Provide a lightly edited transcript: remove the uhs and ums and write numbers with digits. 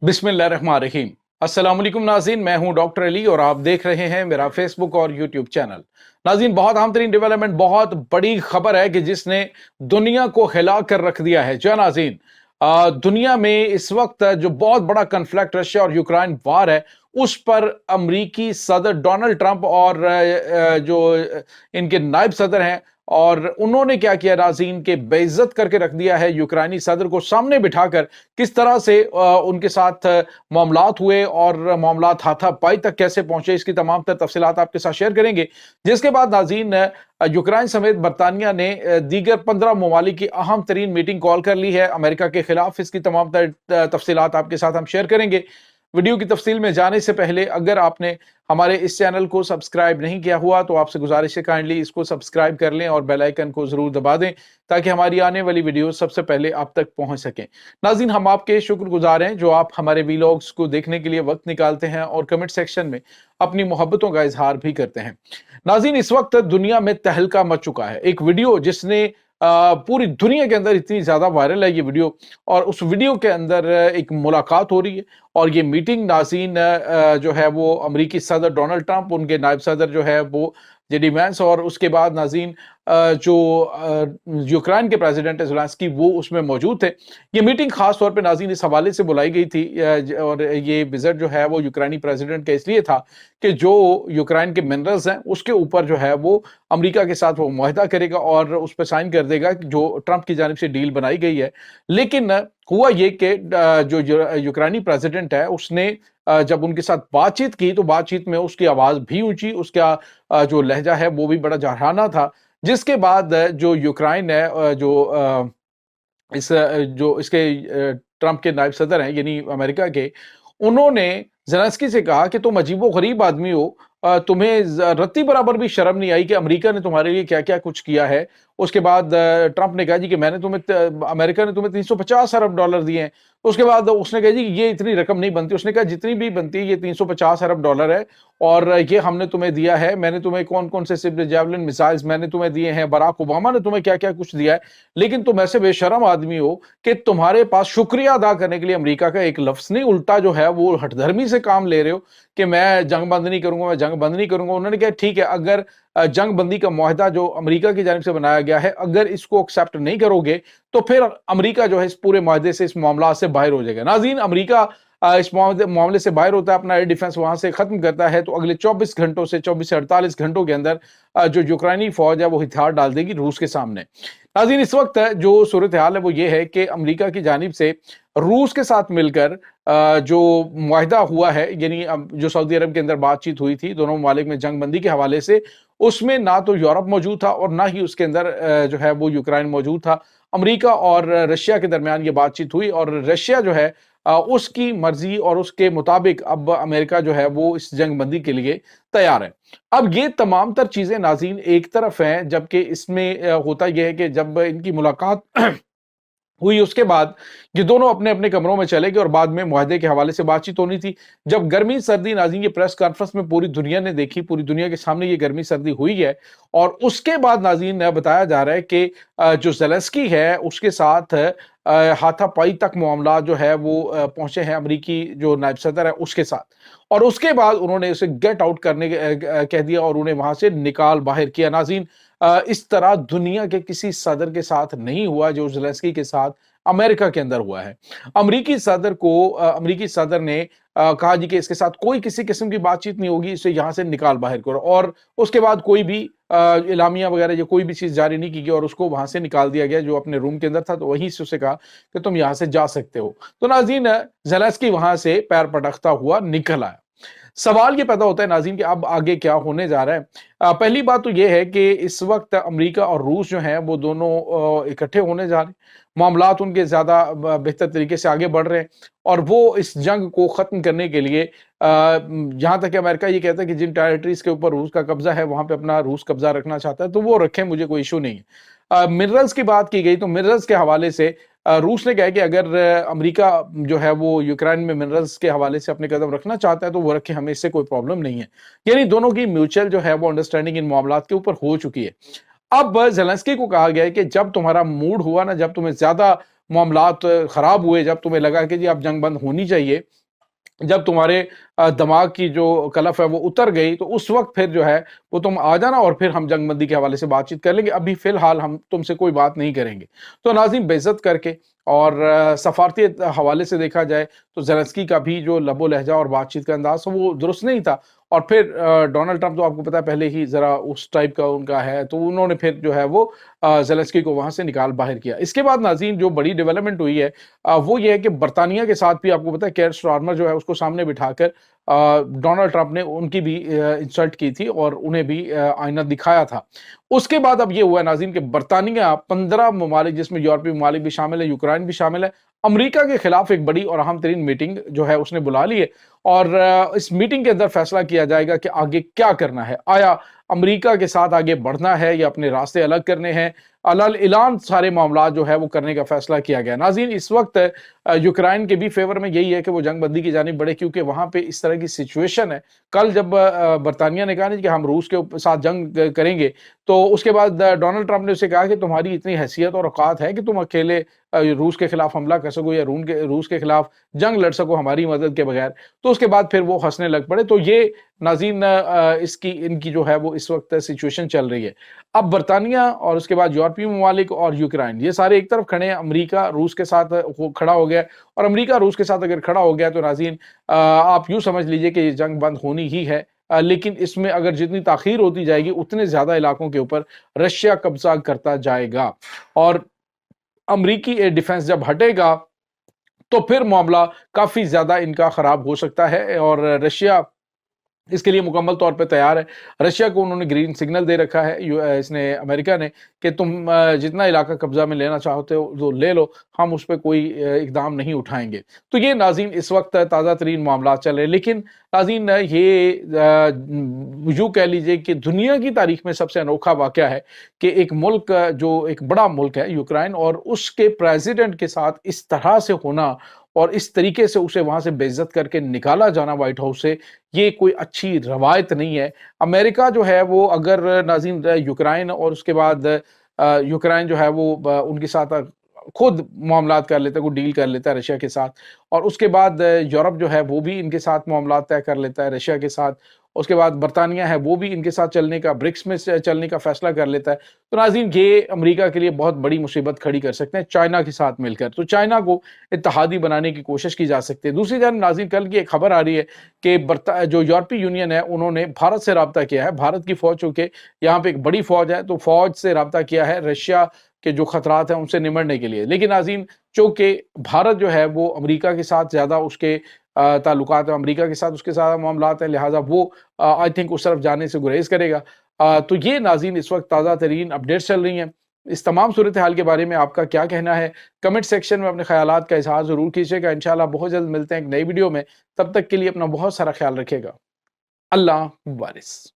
बिस्मिल्लाहिर्रहमानिर्रहीम। अस्सलाम वालेकुम नाज़रीन, मैं हूं डॉक्टर अली और आप देख रहे हैं मेरा फेसबुक और यूट्यूब चैनल। नाज़रीन, बहुत अहम तरीन डेवलपमेंट, बहुत बड़ी खबर है कि जिसने दुनिया को हिला कर रख दिया है। जो नाज़रीन, दुनिया में इस वक्त जो बहुत बड़ा कन्फ्लिक्ट रशिया और यूक्रेन वार है, उस पर अमरीकी सदर डोनाल्ड ट्रंप और जो इनके नायब सदर हैं, और उन्होंने क्या किया नाज़रीन, के बेइज्जत करके रख दिया है यूक्रेनी सदर को। सामने बिठाकर किस तरह से उनके साथ मामलात हुए और मामलात हाथापाई तक कैसे पहुंचे, इसकी तमाम तर तफसीलात आपके साथ शेयर करेंगे। जिसके बाद नाज़रीन, यूक्रेन समेत बरतानिया ने दीगर 15 ममालिक की अहम तरीन मीटिंग कॉल कर ली है अमेरिका के खिलाफ। इसकी तमाम तर तफसीलात आपके साथ हम शेयर करेंगे। वीडियो की तफसील में जाने से पहले अगर आपने हमारे इस चैनल को सब्सक्राइब नहीं किया हुआ तो आपसे गुजारिश है काइंडली इसको सब्सक्राइब कर लें और बेल आइकन को जरूर दबा दें ताकि हमारी आने वाली वीडियो सबसे पहले आप तक पहुंच सकें। नाज़रीन, हम आपके शुक्रगुजार हैं जो आप हमारे वीलॉग्स को देखने के लिए वक्त निकालते हैं और कमेंट सेक्शन में अपनी मोहब्बतों का इजहार भी करते हैं। नाज़रीन, इस वक्त दुनिया में तहलका मच चुका है। एक वीडियो जिसने पूरी दुनिया के अंदर इतनी ज्यादा वायरल है ये वीडियो, और उस वीडियो के अंदर एक मुलाकात हो रही है और ये मीटिंग नाज़रीन जो है वो अमेरिकी सदर डोनाल्ड ट्रंप, उनके नायब सदर जो है वो जेडी वैंस, और उसके बाद नाज़रीन जो यूक्रेन के प्रेसिडेंट है ज़ेलेंस्की, वो उसमें मौजूद थे। ये मीटिंग खास तौर पे नाज़रीन इस हवाले से बुलाई गई थी और ये विजिट जो है वो यूक्रेनी प्रेसिडेंट का इसलिए था कि जो यूक्रेन के मिनरल्स हैं उसके ऊपर जो है वो अमेरिका के साथ वो मुआहदा करेगा और उस पर साइन कर देगा जो ट्रंप की जानिब से डील बनाई गई है। लेकिन हुआ ये कि जो यूक्रेनी प्रेसिडेंट है उसने जब उनके साथ बातचीत की तो बातचीत में उसकी आवाज भी ऊंची, उसका जो लहजा है वो भी बड़ा जरहाना था। जिसके बाद जो यूक्रेन है जो इसके ट्रंप के नायब सदर हैं यानी अमेरिका के, उन्होंने ज़ेलेंस्की से कहा कि तुम अजीबो-गरीब आदमी हो, तुम्हें रत्ती बराबर भी शर्म नहीं आई कि अमेरिका ने तुम्हारे लिए क्या-क्या कुछ किया है। उसके बाद ट्रंप ने कहा जी कि अमेरिका ने तुम्हें 350 अरब डॉलर दिए हैं। उसके बाद उसने कहा जी ये इतनी रकम नहीं बनती। उसने कहा जितनी भी बनती है ये 350 अरब डॉलर है और ये हमने तुम्हें दिया है। मैंने तुम्हें कौन-कौन से सिर्फ जैवलिन मिसाइल्स मैंने तुम्हें दिए हैं, बराक ओबामा ने तुम्हें क्या-क्या कुछ दिया है। लेकिन तुम ऐसे बेशर्म आदमी हो कि तुम्हारे पास शुक्रिया अदा करने के लिए अमेरिका का एक लफ्ज़ नहीं, उल्टा जो है वो हठधर्मी से काम ले रहे हो कि मैं जंग बंद नहीं करूँगा, मैं जंग बंद नहीं करूँगा। उन्होंने कहा ठीक है, अगर जंग बंदी का मुआहदा जो अमेरिका की जानिब से बनाया गया है, अगर इसको एक्सेप्ट नहीं करोगे तो फिर अमेरिका जो है इस पूरे मुआहदे से, इस मामला से बाहर हो जाएगा। नाज़रीन, अमेरिका इस मामले से बाहर होता है, अपना एयर डिफेंस वहां से खत्म करता है तो अगले 24 घंटों से 24 से 48 घंटों के अंदर जो यूक्रेनी फौज है वो हथियार डाल देगी रूस के सामने। नाज़रीन, इस वक्त जो सूरत हाल है वो ये है कि अमेरिका की जानिब से रूस के साथ मिलकर जो मुआहदा हुआ है, यानी जो सऊदी अरब के अंदर बातचीत हुई थी दोनों ममालिक में जंग बंदी के हवाले से, उसमें ना तो यूरोप मौजूद था और ना ही उसके अंदर जो है वो यूक्रेन मौजूद था। अमेरिका और रशिया के दरमियान ये बातचीत हुई और रशिया जो है उसकी मर्जी और उसके मुताबिक अब अमेरिका जो है वो इस जंग बंदी के लिए तैयार है। अब ये तमाम तर चीजें नाज़रीन एक तरफ हैं, जबकि इसमें होता यह है कि जब इनकी मुलाकात हुई उसके बाद ये दोनों अपने अपने कमरों में चले गए और बाद में मुआहदे के हवाले से बातचीत होनी थी। जब गर्मी सर्दी नाज़रीन ये प्रेस कॉन्फ्रेंस में पूरी दुनिया ने देखी, पूरी दुनिया के सामने ये गर्मी सर्दी हुई है और उसके बाद नाज़रीन बताया जा रहा है कि जो ज़ेलेंस्की है उसके साथ हाथापाई तक मामला जो है वो पहुंचे हैं अमेरिकी जो नायब सदर है उसके साथ, और उसके बाद उन्होंने उसे गेट आउट करने कह दिया और उन्हें वहां से निकाल बाहर किया। नाज़रीन, इस तरह दुनिया के किसी सदर के साथ नहीं हुआ जो ज़ेलेंस्की के साथ अमेरिका के अंदर हुआ है। अमेरिकी सदर ने कहा जी कि इसके साथ कोई किसी किस्म की बातचीत नहीं होगी, इसे यहां से निकाल बाहर करो, और उसके बाद कोई भी इलामिया वगैरह या कोई भी चीज जारी नहीं की गई और उसको वहां से निकाल दिया गया। जो अपने रूम के अंदर था तो वहीं से उसे कहा कि तुम यहां से जा सकते हो। तो नाज़रीन, ज़ेलेंस्की वहां से पैर पटकता हुआ निकल आया। सवाल ये पैदा होता है नाज़रीन कि अब आगे क्या होने जा रहा है। पहली बात तो ये है कि इस वक्त अमेरिका और रूस जो हैं वो दोनों इकट्ठे होने जा रहे हैं, मामलात उनके ज्यादा बेहतर तरीके से आगे बढ़ रहे हैं और वो इस जंग को खत्म करने के लिए जहां तक कि अमेरिका ये कहता है कि जिन टेरिटरीज के ऊपर रूस का कब्जा है वहां पे अपना रूस कब्जा रखना चाहता है तो वो रखें, मुझे कोई इशू नहीं है। मिनरल्स की बात की गई तो मिनरल्स के हवाले से रूस ने कहा कि अगर अमेरिका जो है वो यूक्रेन में मिनरल्स के हवाले से अपने कदम रखना चाहता है तो वो रखे, हमें इससे कोई प्रॉब्लम नहीं है। यानी दोनों की म्यूचुअल जो है वो अंडरस्टैंडिंग इन मामलात के ऊपर हो चुकी है। अब ज़ेलेंस्की को कहा गया है कि जब तुम्हारा मूड हुआ ना, जब तुम्हें ज्यादा معاملات خراب ہوئے، جب تمہیں لگا کہ جی اب جنگ بند ہونی چاہیے، جب تمہارے دماغ کی جو کلف ہے وہ اتر گئی، تو اس وقت پھر جو ہے وہ تم آ جانا اور پھر ہم جنگ بندی کے حوالے سے بات چیت کر لیں گے، ابھی فی الحال ہم تم سے کوئی بات نہیں کریں گے۔ تو ناظرین، بے عزت کر کے اور سفارتی حوالے سے دیکھا جائے تو زیلنسکی کا بھی جو لب و لہجہ اور بات چیت کا انداز وہ درست نہیں تھا، اور پھر ڈونلڈ ٹرمپ تو آپ کو پتا ہے پہلے ہی ذرا اس ٹائپ کا ان کا ہے، تو انہوں نے پھر جو ہے وہ زیلنسکی کو وہاں سے نکال باہر کیا۔ اس کے بعد ناظرین جو بڑی ڈیولپمنٹ ہوئی ہے وہ یہ ہے کہ برطانیہ کے ساتھ بھی آپ کو پتا ہے کیئر سٹارمر جو ہے اس کو سامنے بٹھا کر ڈونلڈ ٹرمپ نے ان کی بھی انسلٹ کی تھی اور انہیں بھی آئینہ دکھایا تھا۔ اس کے بعد اب یہ ہوا ہے ناظرین کہ برطانیہ 15 ممالک جس میں یورپی ممالک بھی شامل ہے، یوکرائن بھی شامل ہے، امریکہ کے خلاف ایک بڑی اور اہم ترین میٹنگ جو ہے اس نے بلا لی ہے، اور اس میٹنگ کے اندر فیصلہ کیا جائے گا کہ آگے کیا کرنا ہے۔ آیا امریکہ کے ساتھ آگے بڑھنا ہے یا اپنے راستے الگ کرنے ہیں؟ علل اعلان سارے معاملات جو ہے وہ کرنے کا فیصلہ کیا گیا۔ ناظرین، اس وقت یوکرائن کے بھی فیور میں یہی ہے کہ وہ جنگ بندی کی جانب بڑھے، کیونکہ وہاں پہ اس طرح کی سچویشن ہے۔ کل جب برطانیہ نے کہا نہیں کہ ہم روس کے ساتھ جنگ کریں گے، تو اس کے بعد ڈونلڈ ٹرمپ نے اسے کہا کہ تمہاری اتنی حیثیت اور اوقات ہے کہ تم اکیلے روس کے خلاف حملہ کر سکو یا روس کے خلاف جنگ لڑ سکو ہماری مدد کے بغیر؟ تو اس کے بعد پھر وہ ہنسنے لگ پڑے۔ تو یہ ناظرین ان کی جو ہے وہ اس وقت سچویشن چل رہی ہے۔ اب برطانیہ اور اس کے بعد یورپی ممالک اور یوکرائن، یہ سارے ایک طرف کھڑے ہیں، امریکہ روس کے ساتھ کھڑا ہو گیا، اور امریکہ روس کے ساتھ اگر کھڑا ہو گیا تو ناظرین آپ یوں سمجھ لیجئے کہ یہ جنگ بند ہونی ہی ہے، لیکن اس میں اگر جتنی تاخیر ہوتی جائے گی اتنے زیادہ علاقوں کے اوپر رشیا قبضہ کرتا جائے گا، اور امریکی ایئر ڈیفنس جب ہٹے گا تو پھر معاملہ کافی زیادہ ان کا خراب ہو سکتا ہے، اور رشیا اس کے لیے مکمل طور پہ تیار ہے۔ رشیا کو انہوں نے گرین سگنل دے رکھا ہے اس نے امریکہ نے کہ تم جتنا علاقہ قبضہ میں لینا چاہتے ہو تو لے لو، ہم اس پہ کوئی اقدام نہیں اٹھائیں گے۔ تو یہ ناظرین اس وقت تازہ ترین معاملات چل رہے ہیں، لیکن ناظرین یہ یوں کہہ لیجئے کہ دنیا کی تاریخ میں سب سے انوکھا واقعہ ہے کہ ایک ملک جو ایک بڑا ملک ہے یوکرائن، اور اس کے پریزیڈنٹ کے ساتھ اس طرح سے ہونا اور اس طریقے سے اسے وہاں سے بے عزت کر کے نکالا جانا وائٹ ہاؤس سے، یہ کوئی اچھی روایت نہیں ہے۔ امریکہ جو ہے وہ اگر ناظرین یوکرائن اور اس کے بعد یوکرائن جو ہے وہ ان کے ساتھ خود معاملات کر لیتا ہے، کوئی ڈیل کر لیتا ہے رشیا کے ساتھ، اور اس کے بعد یورپ جو ہے وہ بھی ان کے ساتھ معاملات طے کر لیتا ہے رشیا کے ساتھ، اس کے بعد برطانیہ ہے وہ بھی ان کے ساتھ چلنے کا، برکس میں چلنے کا فیصلہ کر لیتا ہے، تو ناظرین یہ امریکہ کے لیے بہت بڑی مصیبت کھڑی کر سکتے ہیں چائنا کے ساتھ مل کر، تو چائنا کو اتحادی بنانے کی کوشش کی جا سکتی ہے۔ دوسری جانب ناظرین کل کی ایک خبر آ رہی ہے کہ جو یورپی یونین ہے انہوں نے بھارت سے رابطہ کیا ہے، بھارت کی فوج چونکہ یہاں پہ ایک بڑی فوج ہے تو فوج سے رابطہ کیا ہے رشیا کے جو خطرات ہیں ان سے نمٹنے کے لیے، لیکن ناظرین چونکہ بھارت جو ہے وہ امریکہ کے ساتھ زیادہ اس کے تعلقات ہیں، امریکہ کے ساتھ اس کے ساتھ معاملات ہیں، لہٰذا وہ آئی تھنک اس طرف جانے سے گریز کرے گا۔ تو یہ ناظرین اس وقت تازہ ترین اپڈیٹس چل رہی ہیں۔ اس تمام صورتحال کے بارے میں آپ کا کیا کہنا ہے؟ کمنٹ سیکشن میں اپنے خیالات کا اظہار ضرور کیجیے گا۔ انشاءاللہ بہت جلد ملتے ہیں ایک نئی ویڈیو میں، تب تک کے لیے اپنا بہت سارا خیال رکھیے گا۔ اللہ وارث۔